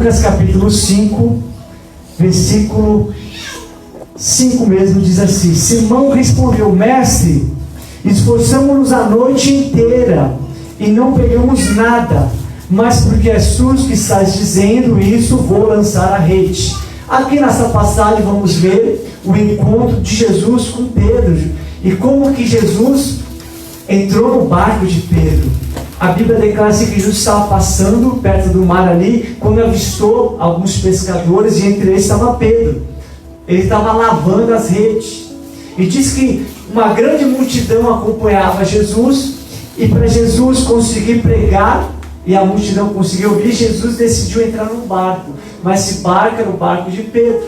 Lucas capítulo 5, versículo 5 mesmo, diz assim: Simão respondeu: Mestre, esforçamo-nos a noite inteira e não pegamos nada, mas porque és tu que estás dizendo isso, vou lançar a rede. Aqui nessa passagem vamos ver o encontro de Jesus com Pedro e como que Jesus entrou no barco de Pedro. A Bíblia declara assim que Jesus estava passando perto do mar ali, quando avistou alguns pescadores, e entre eles estava Pedro. Ele estava lavando as redes. E diz que uma grande multidão acompanhava Jesus, e para Jesus conseguir pregar, e a multidão conseguiu ouvir, Jesus decidiu entrar num barco. Mas esse barco era o barco de Pedro.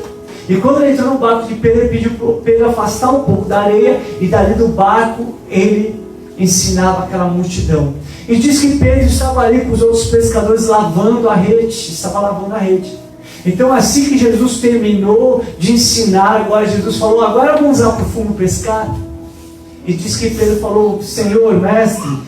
E quando ele entrou no barco de Pedro, ele pediu para Pedro afastar um pouco da areia, e dali do barco ele ensinava aquela multidão. E diz que Pedro estava ali com os outros pescadores lavando a rede, estava lavando a rede. Então assim que Jesus terminou de ensinar, agora Jesus falou: agora vamos lá para o fundo pescar. E diz que Pedro falou: Senhor, mestre,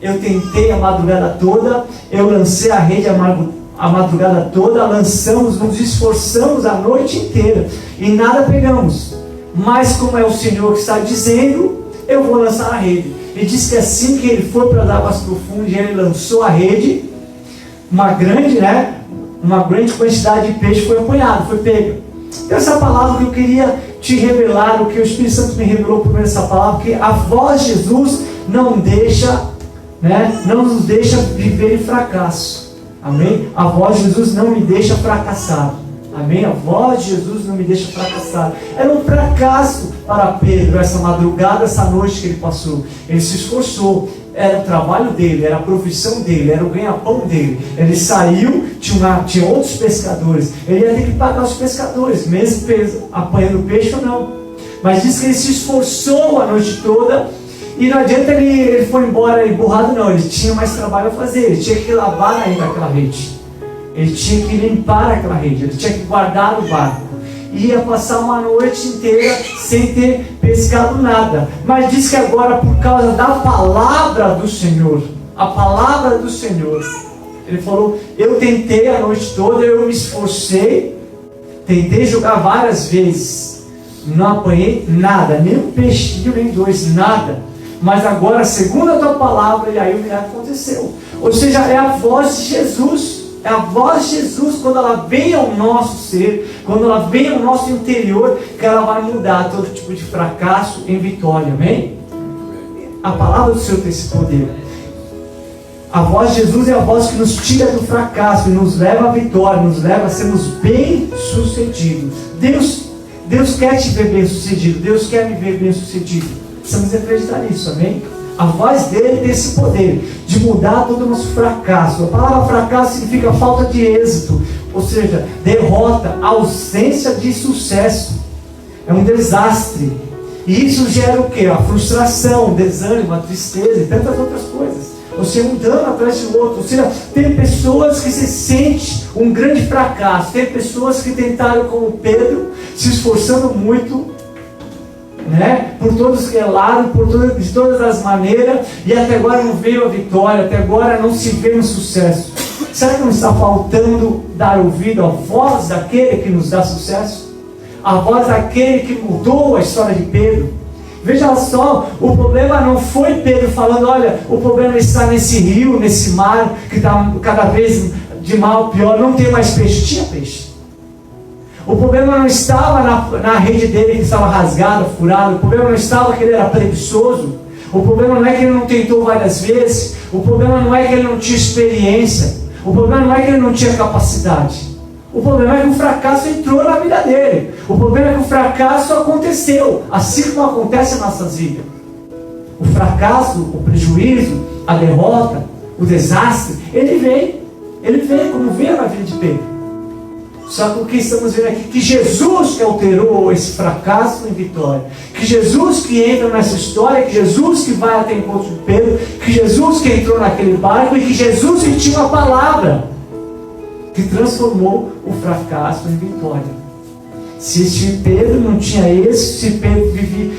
eu tentei a madrugada toda, eu lancei a rede a madrugada toda, lançamos, nos esforçamos a noite inteira e nada pegamos. Mas como é o Senhor que está dizendo, eu vou lançar a rede. E diz que assim que ele foi para as águas profundas, ele lançou a rede, uma grande quantidade de peixe foi apanhado, foi pego. Então essa palavra que eu queria te revelar, o que o Espírito Santo me revelou por meio dessa palavra, que a voz de Jesus não nos deixa viver em fracasso. Amém? A voz de Jesus não me deixa fracassar. Amém? A voz de Jesus não me deixa fracassar. Era um fracasso para Pedro essa madrugada, essa noite que ele passou. Ele se esforçou. Era o trabalho dele, era a profissão dele, era o ganha-pão dele. Ele saiu, tinha outros pescadores. Ele ia ter que pagar os pescadores, mesmo apanhando peixe ou não. Mas diz que ele se esforçou a noite toda. E não adianta ele foi embora emburrado, não. Ele tinha mais trabalho a fazer. Ele tinha que lavar ainda aquela rede. Ele tinha que limpar aquela rede. Ele tinha que guardar o barco. Ia passar uma noite inteira sem ter pescado nada. Mas diz que agora, por causa da palavra do Senhor, a palavra do Senhor, ele falou: eu tentei a noite toda, eu me esforcei, tentei jogar várias vezes, não apanhei nada, nem um peixinho, nem dois, nada. Mas agora, segundo a tua palavra, e aí o milagre aconteceu. Ou seja, é a voz de Jesus. É a voz de Jesus, quando ela vem ao nosso ser, quando ela vem ao nosso interior, que ela vai mudar todo tipo de fracasso em vitória. Amém? A palavra do Senhor tem esse poder. A voz de Jesus é a voz que nos tira do fracasso e nos leva à vitória, nos leva a sermos bem-sucedidos. Deus quer te ver bem-sucedido. Deus quer me ver bem-sucedido. Precisamos acreditar nisso, amém? A voz dele tem esse poder de mudar todo o nosso fracasso. A palavra fracasso significa falta de êxito, ou seja, derrota, ausência de sucesso. É um desastre. E isso gera o quê? A frustração, o desânimo, a tristeza e tantas outras coisas. Você um dano atrás do outro. Ou seja, tem pessoas que se sentem um grande fracasso. Tem pessoas que tentaram, como Pedro, se esforçando muito, por todos que lados, de todas as maneiras, e até agora não veio a vitória, até agora não se vê um sucesso. Será que não está faltando dar ouvido à voz daquele que nos dá sucesso? A voz daquele que mudou a história de Pedro? Veja só, o problema não foi Pedro falando: olha, o problema está nesse rio, nesse mar, que está cada vez de mal pior, não tem mais peixe. Tinha peixe. O problema não estava na rede dele que estava rasgada, furada. O problema não estava que ele era preguiçoso. O problema não é que ele não tentou várias vezes. O problema não é que ele não tinha experiência. O problema não é que ele não tinha capacidade. O problema é que o fracasso entrou na vida dele. O problema é que o fracasso aconteceu, assim como acontece em nossas vidas. O fracasso, o prejuízo, a derrota, o desastre, ele vem como veio na vida de Pedro. Só que o que estamos vendo aqui, que Jesus que alterou esse fracasso em vitória, que Jesus que entra nessa história, que Jesus que vai até o encontro de Pedro, que Jesus que entrou naquele barco, e que Jesus que tinha uma palavra que transformou o fracasso em vitória. Se Pedro não tinha êxito, se Pedro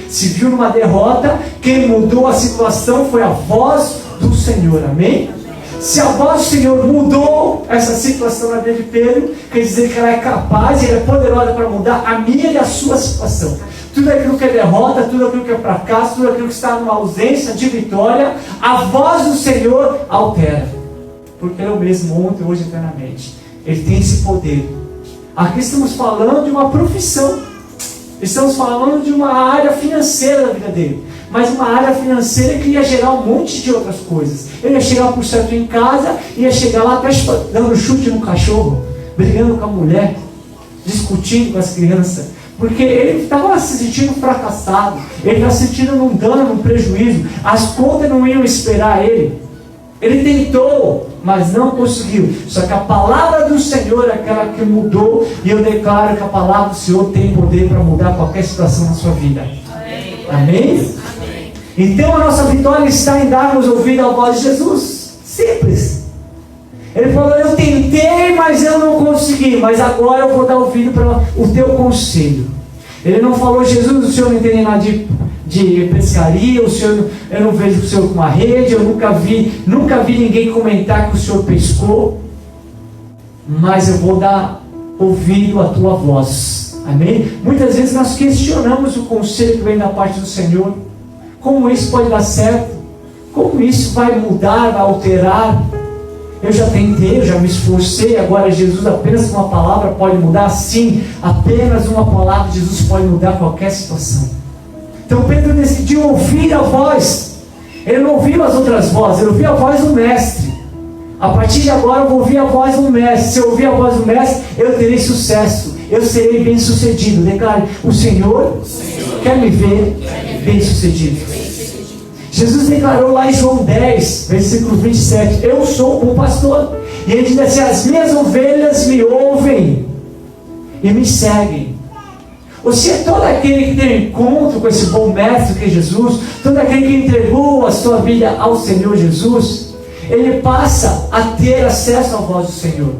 se viu numa derrota, quem mudou a situação foi a voz do Senhor. Amém? Se a voz do Senhor mudou essa situação na vida de Pedro, quer dizer que ela é capaz e ela é poderosa para mudar a minha e a sua situação. Tudo aquilo que é derrota, tudo aquilo que é fracasso, tudo aquilo que está numa ausência de vitória, a voz do Senhor altera. Porque Ele é o mesmo ontem, hoje e eternamente. Ele tem esse poder. Aqui estamos falando de uma profissão. Estamos falando de uma área financeira da vida dele. Mas uma área financeira que ia gerar um monte de outras coisas. Ele ia chegar por certo em casa, ia chegar lá até dando chute no cachorro, brigando com a mulher, discutindo com as crianças. Porque ele estava se sentindo fracassado, ele estava se sentindo num dano, num prejuízo. As contas não iam esperar ele. Ele tentou, mas não conseguiu. Só que a palavra do Senhor é aquela que mudou. E eu declaro que a palavra do Senhor tem poder para mudar qualquer situação na sua vida. Amém? Amém? Amém. Então a nossa vitória está em darmos ouvido à voz de Jesus. Simples. Ele falou, eu tentei, mas eu não consegui. Mas agora eu vou dar ouvido para o teu conselho. Ele não falou, Jesus, o Senhor não entende nada de pescaria, o Senhor, eu não vejo o Senhor com uma rede, eu nunca vi ninguém comentar que o Senhor pescou, mas eu vou dar ouvido à tua voz. Amém? Muitas vezes nós questionamos o conselho que vem da parte do Senhor. Como isso pode dar certo? Como isso vai mudar, vai alterar? Eu já tentei, eu já me esforcei, agora Jesus apenas com uma palavra pode mudar? Sim, apenas uma palavra de Jesus pode mudar qualquer situação. Então Pedro decidiu ouvir a voz. Ele não ouviu as outras vozes, ele ouviu a voz do mestre. A partir de agora eu vou ouvir a voz do mestre. Se eu ouvir a voz do mestre, eu terei sucesso, eu serei bem sucedido. Declare, o Senhor quer me ver bem sucedido. Jesus declarou lá em João 10, versículo 27, eu sou o pastor. E ele diz assim, as minhas ovelhas me ouvem e me seguem. Ou seja, todo aquele que tem um encontro com esse bom mestre que é Jesus, todo aquele que entregou a sua vida ao Senhor Jesus, ele passa a ter acesso à voz do Senhor.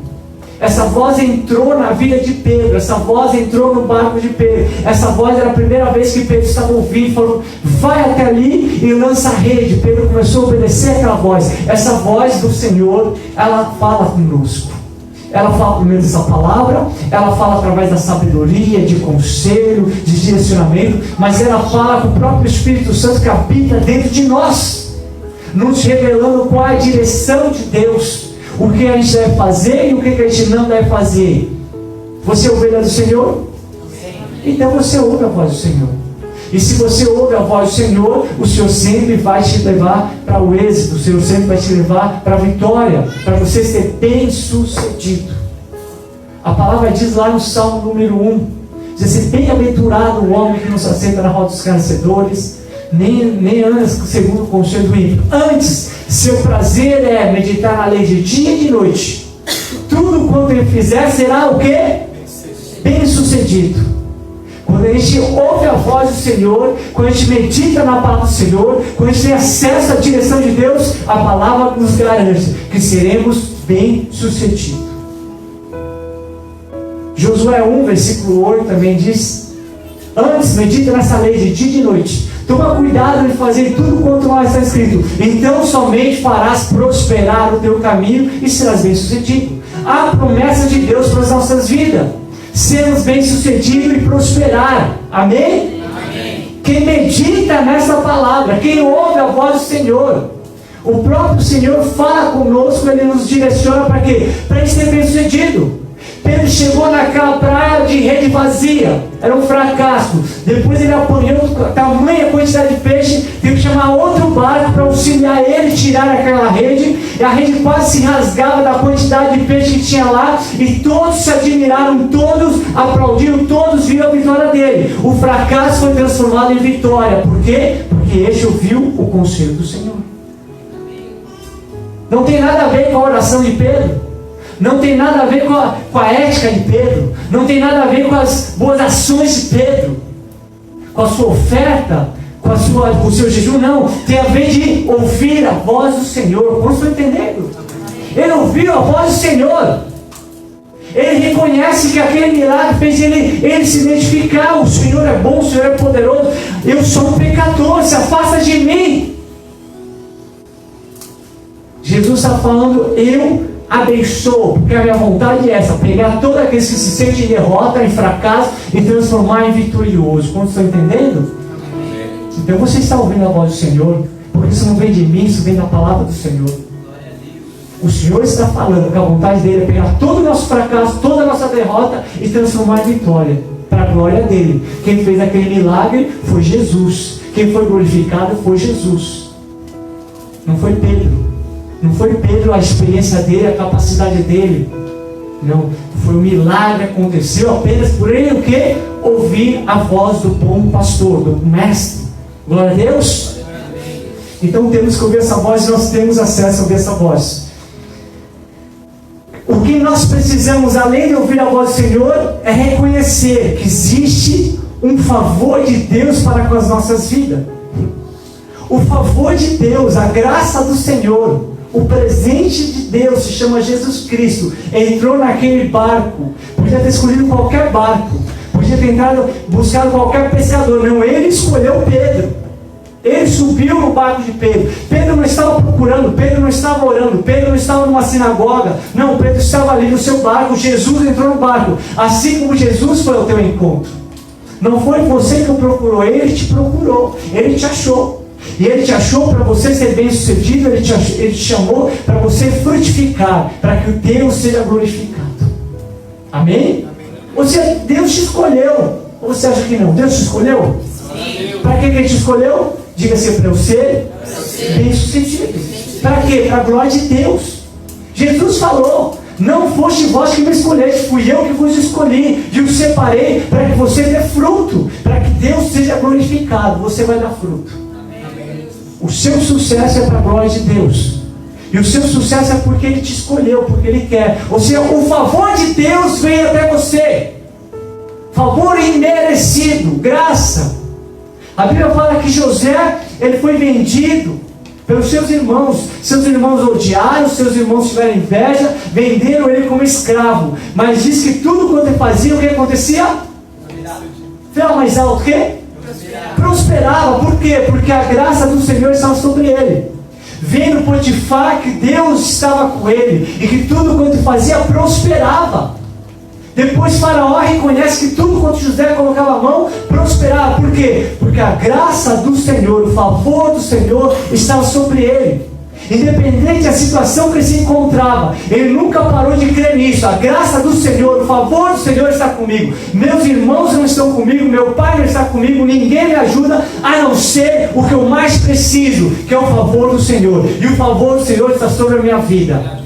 Essa voz entrou na vida de Pedro, essa voz entrou no barco de Pedro, essa voz era a primeira vez que Pedro estava ouvindo, falou, vai até ali e lança a rede. Pedro começou a obedecer aquela voz. Essa voz do Senhor, ela fala conosco. Ela fala por meio dessa palavra, ela fala através da sabedoria, de conselho, de direcionamento, mas ela fala com o próprio Espírito Santo que habita dentro de nós, nos revelando qual é a direção de Deus, o que a gente deve fazer e o que a gente não deve fazer. Você é ovelha do Senhor? Então você ouve a voz do Senhor. E se você ouve a voz do Senhor, o Senhor sempre vai te levar para o êxito, o Senhor sempre vai te levar para a vitória, para você ser bem sucedido. A palavra diz lá no Salmo número 1, diz assim, bem-aventurado o homem que não se assenta na roda dos escarnecedores, nem anda segundo o conselho do ímpio. Antes, seu prazer é meditar na lei de dia e de noite. Tudo quanto ele fizer será o quê? Bem sucedido. Quando a gente ouve a voz do Senhor, quando a gente medita na palavra do Senhor, quando a gente tem acesso à direção de Deus, a palavra nos garante que seremos bem sucedidos. Josué 1, versículo 8 também diz, antes medita nessa lei de dia e de noite. Toma cuidado de fazer tudo quanto lá está escrito. Então somente farás prosperar o teu caminho e serás bem sucedido. Há promessa de Deus para as nossas vidas. Sermos bem sucedidos e prosperar. Amém? Amém? Quem medita nessa palavra, quem ouve a voz do Senhor, o próprio Senhor fala conosco, Ele nos direciona para quê? Para a gente ser bem sucedido. Pedro chegou naquela praia de rede vazia, era um fracasso. Depois ele apanhou tamanha quantidade de peixe, teve que chamar outro barco para auxiliar ele tirar aquela rede. E a rede quase se rasgava da quantidade de peixe que tinha lá. E todos se admiraram, todos aplaudiram, todos viram a vitória dele. O fracasso foi transformado em vitória. Por quê? Porque este ouviu o conselho do Senhor. Não tem nada a ver com a oração de Pedro. Não tem nada a ver com a ética de Pedro. Não tem nada a ver com as boas ações de Pedro, com a sua oferta, com o seu jejum. Não, tem a ver de ouvir a voz do Senhor. Como estão entendendo? Ele ouviu a voz do Senhor. Ele reconhece que aquele milagre fez ele se identificar. O Senhor é bom, o Senhor é poderoso. Eu sou um pecador, se afasta de mim. Jesus está falando, eu abençoo, porque a minha vontade é essa, pegar todos aqueles que se sentem em derrota, em fracasso, e transformar em vitorioso. Como estão entendendo? Então você está ouvindo a voz do Senhor, porque isso não vem de mim, isso vem da palavra do Senhor. O Senhor está falando que a vontade dele é pegar todo o nosso fracasso, toda a nossa derrota e transformar em vitória, para a glória dele. Quem fez aquele milagre foi Jesus. Quem foi glorificado foi Jesus. Não foi Pedro. Não foi Pedro a experiência dele, a capacidade dele. Não, foi um milagre que aconteceu apenas por ele o quê? Ouvir a voz do bom pastor, do mestre. Glória a Deus. Então temos que ouvir essa voz e nós temos acesso a ouvir essa voz. O que nós precisamos, além de ouvir a voz do Senhor, é reconhecer que existe um favor de Deus para com as nossas vidas. O favor de Deus, a graça do Senhor, o presente de Deus se chama Jesus Cristo. Entrou naquele barco. Podia ter escolhido qualquer barco, podia ter entrado, buscado qualquer pescador. Não, ele escolheu Pedro. Ele subiu no barco de Pedro. Pedro não estava procurando, Pedro não estava orando, Pedro não estava numa sinagoga. Não, Pedro estava ali no seu barco. Jesus entrou no barco. Assim como Jesus foi ao teu encontro. Não foi você que o procurou, ele te procurou, ele te achou. E ele te achou para você ser bem sucedido, ele te chamou para você frutificar, para que o Deus seja glorificado. Amém? Ou seja, Deus te escolheu. Ou você acha que não? Deus te escolheu? Para que ele te escolheu? Diga assim, para eu ser bem sucedido. Para quê? Para a glória de Deus. Jesus falou, não foste vós que me escolheste, fui eu que vos escolhi e os separei para que você dê fruto, para que Deus seja glorificado. Você vai dar fruto. O seu sucesso é para a glória de Deus. E o seu sucesso é porque Ele te escolheu, porque Ele quer. Ou seja, o favor de Deus vem até você. Favor imerecido, graça. A Bíblia fala que José, ele foi vendido pelos seus irmãos. Seus irmãos odiaram, seus irmãos tiveram inveja, venderam ele como escravo. Mas diz que tudo quanto ele fazia, o que acontecia? Fala mais alto, o quê? Prosperava. Por quê? Porque a graça do Senhor estava sobre ele. Vendo Potifar que Deus estava com ele e que tudo quanto fazia prosperava. Depois Faraó reconhece que tudo quanto José colocava a mão prosperava. Por quê? Porque a graça do Senhor, o favor do Senhor estava sobre ele. Independente da situação que ele se encontrava, ele nunca parou de crer nisso. A graça do Senhor, o favor do Senhor está comigo. Meus irmãos não estão comigo, meu pai não está comigo, ninguém me ajuda a não ser o que eu mais preciso, que é o favor do Senhor. E o favor do Senhor está sobre a minha vida.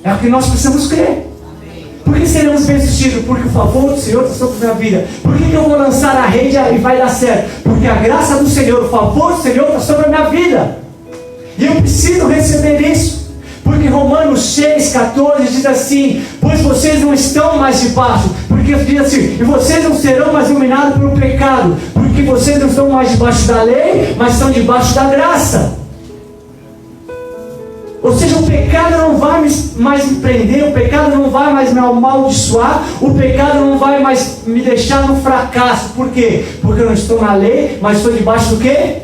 É o que nós precisamos crer. Por que seremos bem-sucedidos? Porque o favor do Senhor está sobre a minha vida. Por que eu vou lançar a rede e vai dar certo? Porque a graça do Senhor, o favor do Senhor está sobre a minha vida. E eu preciso receber isso. Porque Romanos 6,14 diz assim: pois vocês não estão mais debaixo. Porque diz assim: e vocês não serão mais dominados pelo pecado. Porque vocês não estão mais debaixo da lei, mas estão debaixo da graça. Ou seja, o pecado não vai mais me prender, o pecado não vai mais me amaldiçoar, o pecado não vai mais me deixar no fracasso. Por quê? Porque eu não estou na lei, mas estou debaixo do quê?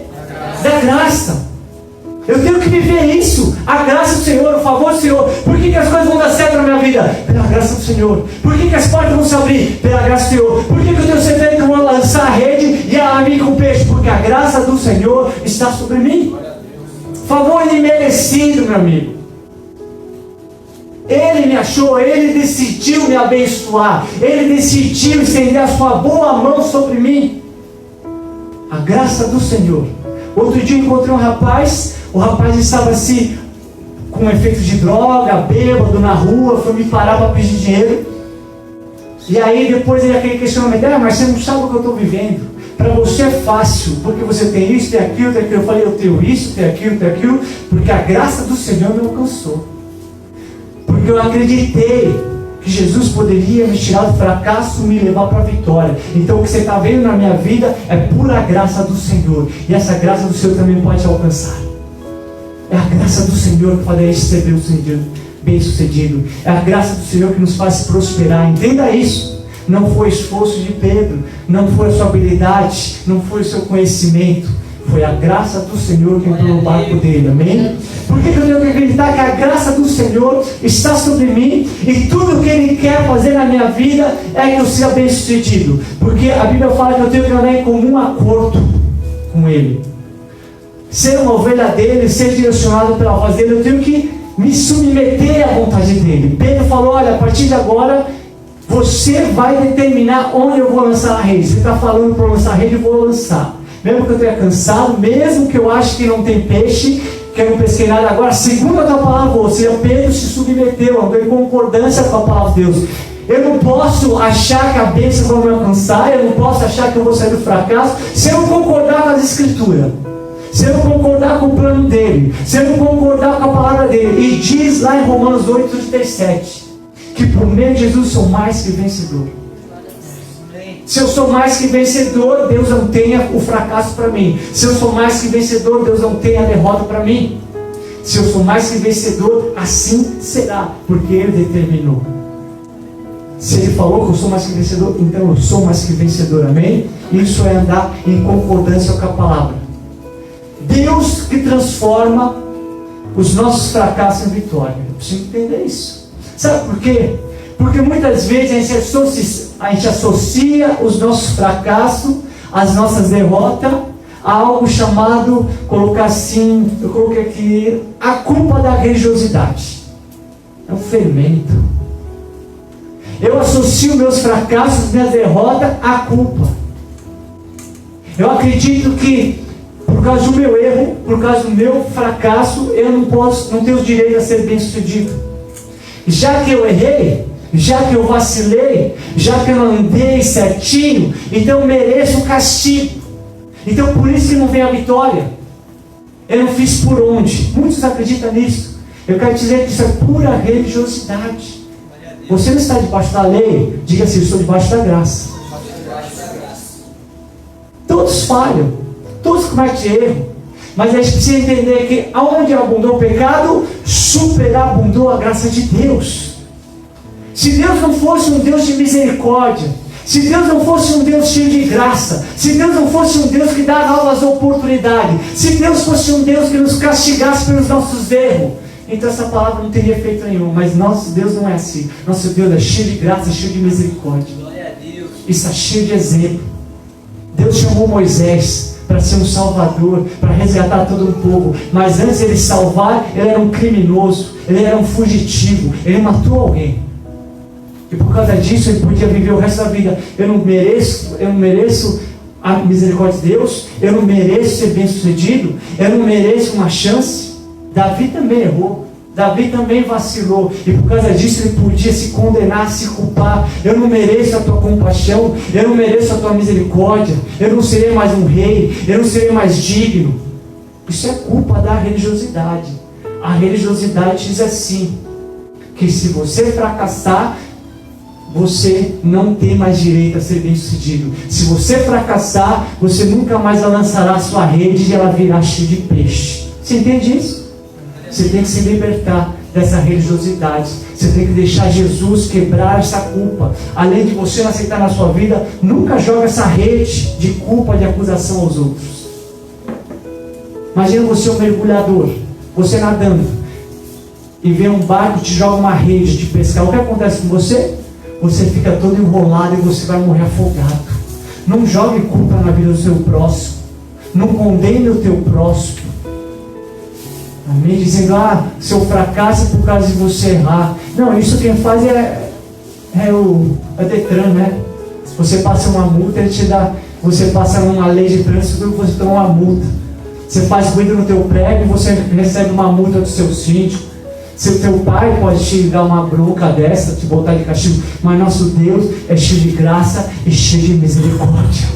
Da graça. Eu tenho que viver isso. A graça do Senhor, o favor do Senhor. Por que as coisas vão dar certo na minha vida? Pela graça do Senhor. Por que as portas vão se abrir? Pela graça do Senhor. Por que eu tenho certeza que eu vou lançar a rede e a mim com peixe? Porque a graça do Senhor está sobre mim. Favor imerecido, meu amigo. Ele me achou, Ele decidiu me abençoar, Ele decidiu estender a sua boa mão sobre mim. A graça do Senhor. Outro dia eu encontrei um rapaz, o rapaz estava assim, com efeito de droga, bêbado na rua, foi me parar para pedir dinheiro. E aí depois ele aquele questionamento: mas você não sabe o que eu estou vivendo. Para você é fácil, porque você tem isso, tem aquilo, tem aquilo. Eu falei: eu tenho isso, tem aquilo, porque a graça do Senhor me alcançou. Porque eu acreditei que Jesus poderia me tirar do fracasso e me levar para a vitória. Então o que você está vendo na minha vida é pura graça do Senhor. E essa graça do Senhor também pode te alcançar. É a graça do Senhor que faz ser bem sucedido. É a graça do Senhor que nos faz prosperar. Entenda isso. Não foi esforço de Pedro, não foi a sua habilidade, não foi o seu conhecimento, Foi a graça do Senhor que entrou no barco dele, amém? Por que eu tenho que acreditar que a graça do Senhor está sobre mim e tudo o que Ele quer fazer na minha vida é que eu seja bem sucedido? Porque a Bíblia fala que eu tenho que andar em comum acordo com Ele. Ser uma ovelha dele, ser direcionado pela voz dele, eu tenho que me submeter à vontade dele. Pedro falou, olha, a partir de agora, você vai determinar onde eu vou lançar a rede. Você está falando para eu lançar a rede, eu vou lançar. Mesmo que eu tenha cansado, mesmo que eu ache que não tem peixe, que eu não pesquei nada agora, segundo a tua palavra, ou seja, Pedro se submeteu, andou em concordância com a palavra de Deus. Eu não posso achar que a bênção vai me alcançar, eu não posso achar que eu vou sair do fracasso, se eu não concordar com as escrituras, se eu não concordar com o plano dele, se eu não concordar com a palavra dele. E diz lá em Romanos 8:37, que por meio de Jesus eu sou mais que vencedor. Se eu sou mais que vencedor, Deus não tenha o fracasso para mim. Se eu sou mais que vencedor, Deus não tenha a derrota para mim. Se eu sou mais que vencedor, assim será, porque Ele determinou. Se Ele falou que eu sou mais que vencedor, então eu sou mais que vencedor, amém? Isso é andar em concordância com a palavra. Deus que transforma os nossos fracassos em vitória. Eu preciso entender isso. Sabe por quê? Porque muitas vezes a gente associa os nossos fracassos, as nossas derrotas, a algo chamado, colocar assim, eu coloquei aqui, a culpa da religiosidade. É um fermento. Eu associo meus fracassos, minhas derrotas, à culpa. Eu acredito que, por causa do meu erro, por causa do meu fracasso, eu não tenho o direito a ser bem sucedido. Já que eu errei, já que eu vacilei, já que eu não andei certinho, então eu mereço o castigo. Então por isso que não vem a vitória. Eu não fiz por onde. Muitos acreditam nisso. Eu quero dizer que isso é pura religiosidade. Você não está debaixo da lei, diga assim, eu estou debaixo da graça. Todos falham, todos cometem erro, mas a gente precisa entender que aonde abundou o pecado, superabundou a graça de Deus. Se Deus não fosse um Deus de misericórdia, se Deus não fosse um Deus cheio de graça, se Deus não fosse um Deus que dá novas oportunidades, se Deus fosse um Deus que nos castigasse pelos nossos erros, então essa palavra não teria efeito nenhum. Mas nosso Deus não é assim. Nosso Deus é cheio de graça, cheio de misericórdia. E está cheio de exemplo. Deus chamou Moisés para ser um salvador, para resgatar todo um povo. Mas antes de ele salvar, ele era um criminoso, ele era um fugitivo, ele matou alguém. E por causa disso ele podia viver o resto da vida. Eu não mereço a misericórdia de Deus, eu não mereço ser bem sucedido, eu não mereço uma chance. Davi também errou, Davi também vacilou, e por causa disso ele podia se condenar, se culpar. Eu não mereço a tua compaixão, eu não mereço a tua misericórdia, eu não serei mais um rei, eu não serei mais digno. Isso é culpa da religiosidade. A religiosidade diz assim, que se você fracassar, você não tem mais direito a ser bem sucedido. Se você fracassar, você nunca mais lançará a sua rede e ela virá cheia de peixe. Você entende isso? Você tem que se libertar dessa religiosidade. Você tem que deixar Jesus quebrar essa culpa. Além de você não aceitar na sua vida, nunca joga essa rede de culpa, de acusação aos outros. Imagina você um mergulhador, você nadando, e vem um barco e te joga uma rede de pescar. O que acontece com você? Você fica todo enrolado e você vai morrer afogado. Não jogue culpa na vida do seu próximo. Não condene o teu próximo. Amém? Dizendo, seu fracasso é por causa de você errar. Não, isso quem faz é o Detran, né? Se você passa uma multa, ele te dá. Você passa uma lei de trânsito e você toma uma multa. Você faz ruído no teu prédio e você recebe uma multa do seu síndico. Seu teu pai pode te dar uma bronca dessa, te botar de castigo, mas nosso Deus é cheio de graça e cheio de misericórdia.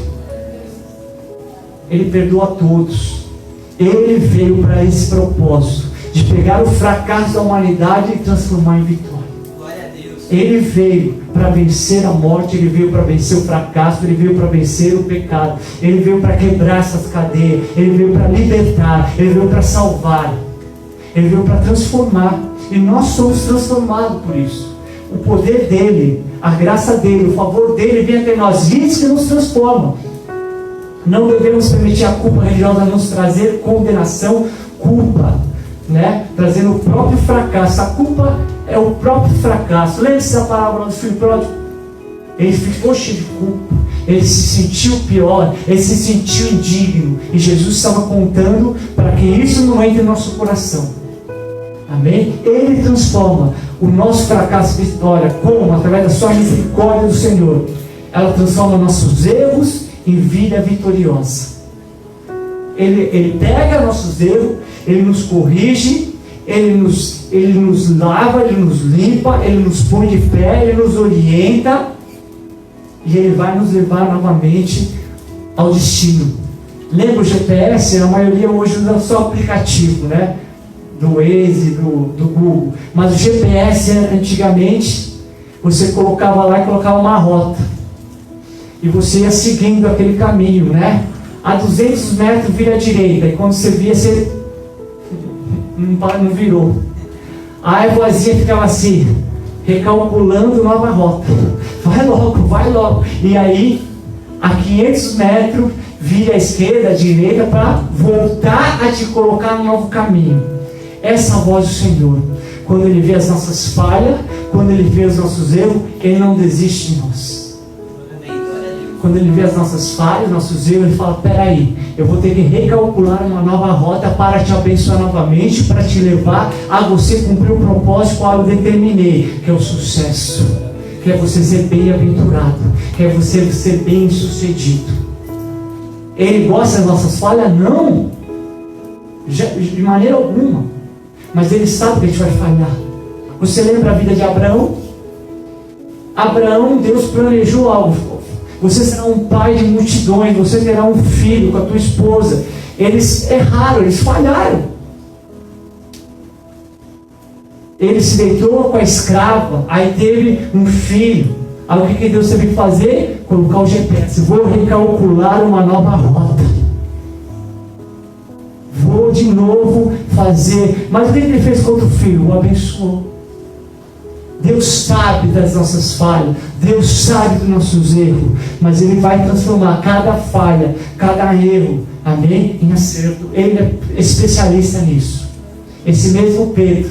Ele perdoa a todos. Ele veio para esse propósito, de pegar o fracasso da humanidade e transformar em vitória. Glória a Deus. Ele veio para vencer a morte, ele veio para vencer o fracasso, ele veio para vencer o pecado, ele veio para quebrar essas cadeias, ele veio para libertar, ele veio para salvar, ele veio para transformar. E nós somos transformados por isso. O poder dele, a graça dele, o favor dele vem até nós. Isso que nos transforma. Não devemos permitir a culpa religiosa nos trazer condenação, culpa, né? Trazendo o próprio fracasso. A culpa é o próprio fracasso. Lembre-se da parábola do filho pródigo. Ele ficou cheio de culpa, ele se sentiu pior, ele se sentiu indigno, e Jesus estava contando para que isso não entre no nosso coração. Amém? Ele transforma o nosso fracasso em vitória. Como? Através da sua misericórdia do Senhor. Ela transforma nossos erros em vida vitoriosa. Ele pega nossos erros, ele nos corrige, ele nos lava, ele nos limpa, ele nos põe de pé, ele nos orienta, e ele vai nos levar novamente ao destino. Lembra o GPS? A maioria hoje usa só aplicativo, né? Do Waze, do Google. Mas o GPS, antigamente, você colocava lá e colocava uma rota. E você ia seguindo aquele caminho, né? A 200 metros vira à direita. E quando você via, você não virou. Aí a vozinha ficava assim, recalculando nova rota. Vai logo. E aí, a 500 metros, vira à esquerda, à direita, para voltar a te colocar no novo caminho. Essa voz do Senhor, quando Ele vê as nossas falhas, quando Ele vê os nossos erros, Ele não desiste de nós. Quando Ele vê as nossas falhas, nossos erros, Ele fala: peraí, eu vou ter que recalcular uma nova rota para te abençoar novamente, para te levar a você cumprir o propósito qual eu determinei, que é o sucesso, que é você ser bem-aventurado, que é você ser bem-sucedido. Ele gosta das nossas falhas? Não, de maneira alguma. Mas Ele sabe que a gente vai falhar. Você lembra a vida de Abraão? Abraão, Deus planejou algo. Você será um pai de multidões, você terá um filho com a tua esposa. Eles erraram, eles falharam. Ele se deitou com a escrava, aí teve um filho. Aí o que Deus teve que fazer? Colocar o GPS. Vou recalcular uma nova rota. Vou de novo fazer. Mas o que Ele fez com outro filho? O abençoou. Deus sabe das nossas falhas, Deus sabe dos nossos erros, mas Ele vai transformar cada falha, cada erro, amém, em acerto. Ele é especialista nisso. Esse mesmo Pedro,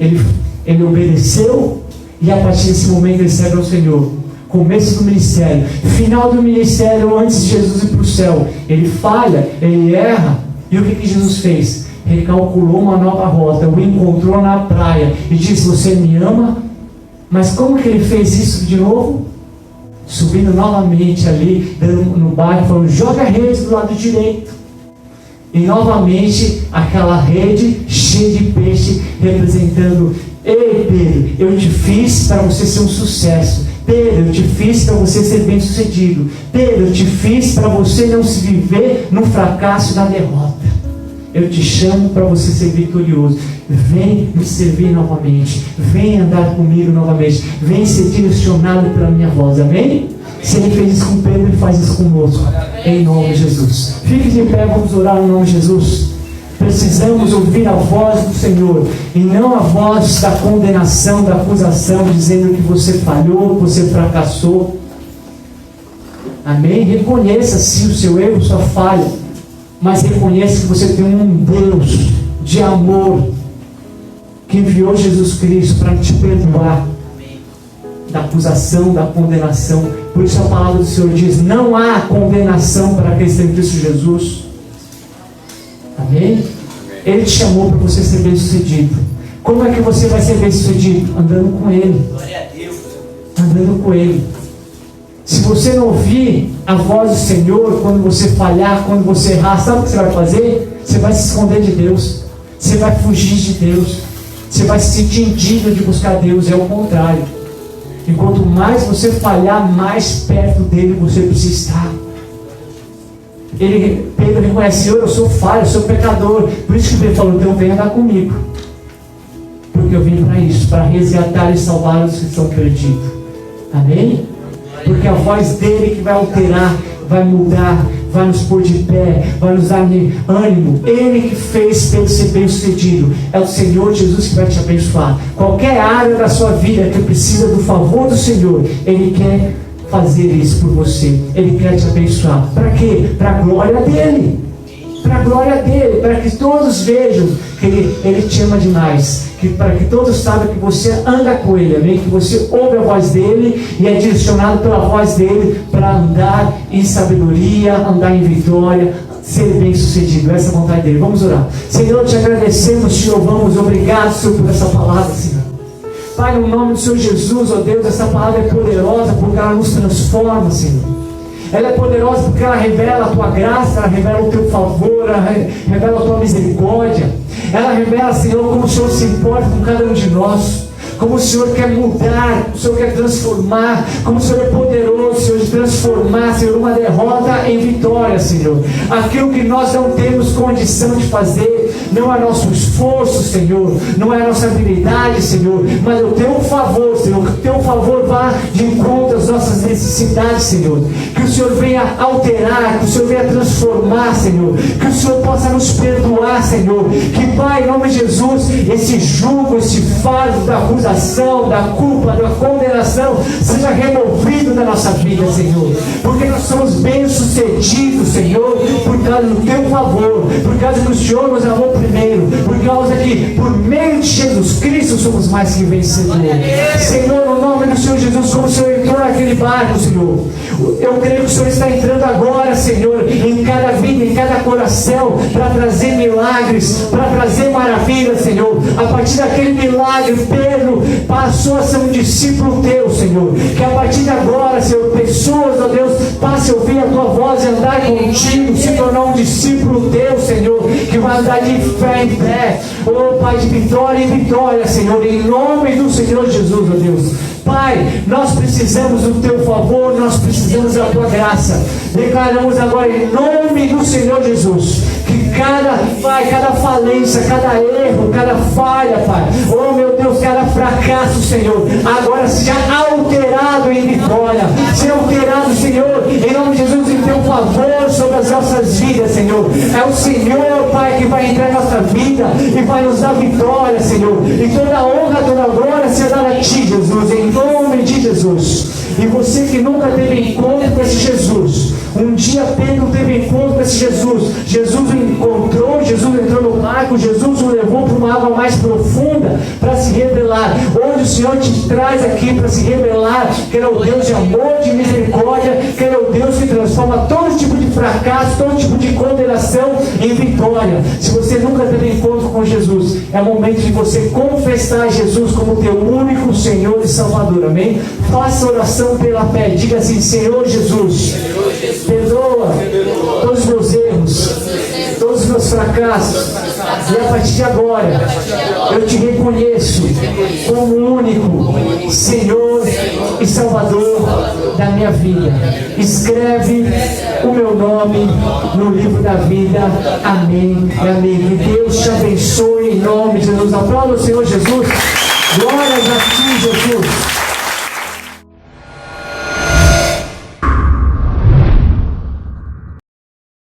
ele obedeceu, e a partir desse momento ele serve ao Senhor. Começo do ministério, final do ministério, antes de Jesus ir para o céu, ele falha, ele erra, e o que Jesus fez? Recalculou uma nova rota, o encontrou na praia e disse: você me ama? Mas como que ele fez isso de novo? Subindo novamente ali no barco, falando: joga a rede do lado direito. E novamente aquela rede cheia de peixe, representando: ei Pedro, eu te fiz para você ser um sucesso. Pedro, eu te fiz para você ser bem sucedido. Pedro, eu te fiz para você não se viver no fracasso e na derrota. Eu te chamo para você ser vitorioso. Vem me servir novamente. Vem andar comigo novamente. Vem ser direcionado pela minha voz. Amém? Se Ele fez isso com Pedro, Ele faz isso conosco. Em nome de Jesus. Fique de pé, vamos orar no nome de Jesus. Precisamos ouvir a voz do Senhor e não a voz da condenação, da acusação, dizendo que você falhou, que você fracassou. Amém? Reconheça sim o seu erro, sua falha, mas reconheça que você tem um Deus de amor que enviou Jesus Cristo para te perdoar da acusação, da condenação. Por isso a palavra do Senhor diz: não há condenação para quem está em Cristo Jesus. Amém? Ele te chamou para você ser bem sucedido. Como é que você vai ser bem sucedido? Andando com Ele. Glória a Deus. Andando com Ele. Se você não ouvir a voz do Senhor, quando você falhar, quando você errar, sabe o que você vai fazer? Você vai se esconder de Deus. Você vai fugir de Deus. Você vai se sentir indigno de buscar Deus. É o contrário. E quanto mais você falhar, mais perto dele você precisa estar. Pedro reconhece: eu sou falho, eu sou pecador. Por isso que Pedro falou: então vem andar comigo, porque eu vim para isso, para resgatar e salvar os que estão perdidos. Amém? Porque a voz dele que vai alterar, vai mudar, vai nos pôr de pé, vai nos dar ânimo. Ele que fez Pedro ser bem sucedido. É o Senhor Jesus que vai te abençoar. Qualquer área da sua vida que precisa do favor do Senhor, Ele quer fazer isso por você. Ele quer te abençoar. Para quê? Para a glória dele. Para a glória dele, para que todos vejam que ele te ama demais, para que todos saibam que você anda com ele, amém? Que você ouve a voz dele e é direcionado pela voz dele para andar em sabedoria, andar em vitória, ser bem sucedido. Essa é a vontade dele. Vamos orar. Senhor, te agradecemos, te louvamos. Obrigado, Senhor, por essa palavra, Senhor. Pai, no nome do Senhor Jesus, ó Deus, essa palavra é poderosa porque ela nos transforma, Senhor. Ela é poderosa porque ela revela a tua graça, ela revela o teu favor, ela revela a tua misericórdia. Ela revela, Senhor, como o Senhor se importa com cada um de nós, como o Senhor quer mudar, o Senhor quer transformar, como o Senhor é poderoso, Senhor, de transformar, Senhor, uma derrota em vitória, Senhor. Aquilo que nós não temos condição de fazer, não é nosso esforço, Senhor, não é nossa habilidade, Senhor, mas o teu favor, Senhor, que o teu favor vá de encontro às nossas necessidades, Senhor. Que o Senhor venha alterar, que o Senhor venha transformar, Senhor, que o Senhor possa nos perdoar, Senhor. Que, Pai, em nome de Jesus, esse jugo, esse fardo da acusação, da culpa, da condenação, seja removido da nossa vida, Senhor. Porque nós somos bem-sucedidos, Senhor, por causa do teu favor, por causa do Senhor nos amou primeiro, por causa que, por meio de Jesus Cristo, somos mais que vencedores. Senhor, no nome do Senhor Jesus, como o Senhor entrou naquele barco, Senhor, eu creio que o Senhor está entrando agora, Senhor, em cada vida, em cada coração, para trazer milagres, para trazer maravilhas, Senhor. A partir daquele milagre, Pedro passou a ser um discípulo teu, Senhor. Que a partir de agora, Senhor, pessoas, ó Deus, passe a ouvir a tua voz e andar contigo, se tornar um discípulo teu, Senhor, que vai andar de fé em fé, oh Pai, de vitória em vitória, Senhor, em nome do Senhor Jesus, ó Deus. Pai, nós precisamos do teu favor, nós precisamos da tua graça. Declaramos agora em nome do Senhor Jesus que cada falência, cada erro, cada falha, Pai, oh meu Deus, cada fracasso, Senhor, agora seja alterado em vitória, seja alterado, Senhor, em nome de Jesus, em teu favor sobre as nossas vidas, Senhor. É o Senhor, Pai, que vai entrar em nossa vida e vai nos dar vitória, Senhor. E toda honra, toda glória seja dada a Ti, Jesus, em nome de Jesus. E você que nunca teve encontro com esse Jesus, um dia Pedro teve encontro com esse Jesus. Jesus o encontrou, Jesus entrou no barco, Jesus o levou para uma água mais profunda para se revelar. Hoje o Senhor te traz aqui para se revelar que Ele é o Deus de amor, de misericórdia, que Ele é o Deus que transforma todo tipo de fracasso, todo tipo de condenação em vitória. Se você nunca teve encontro com Jesus, é momento de você confessar Jesus como teu único Senhor e Salvador, amém? Faça oração pela fé, diga assim: Senhor Jesus, perdoa todos os meus erros, todos os meus fracassos, e a partir de agora eu te reconheço como o único Senhor e Salvador da minha vida. Escreve o meu nome no livro da vida. Amém e amém. Que Deus te abençoe em nome de Jesus. Aplauda o Senhor Jesus. Glórias a ti, Jesus.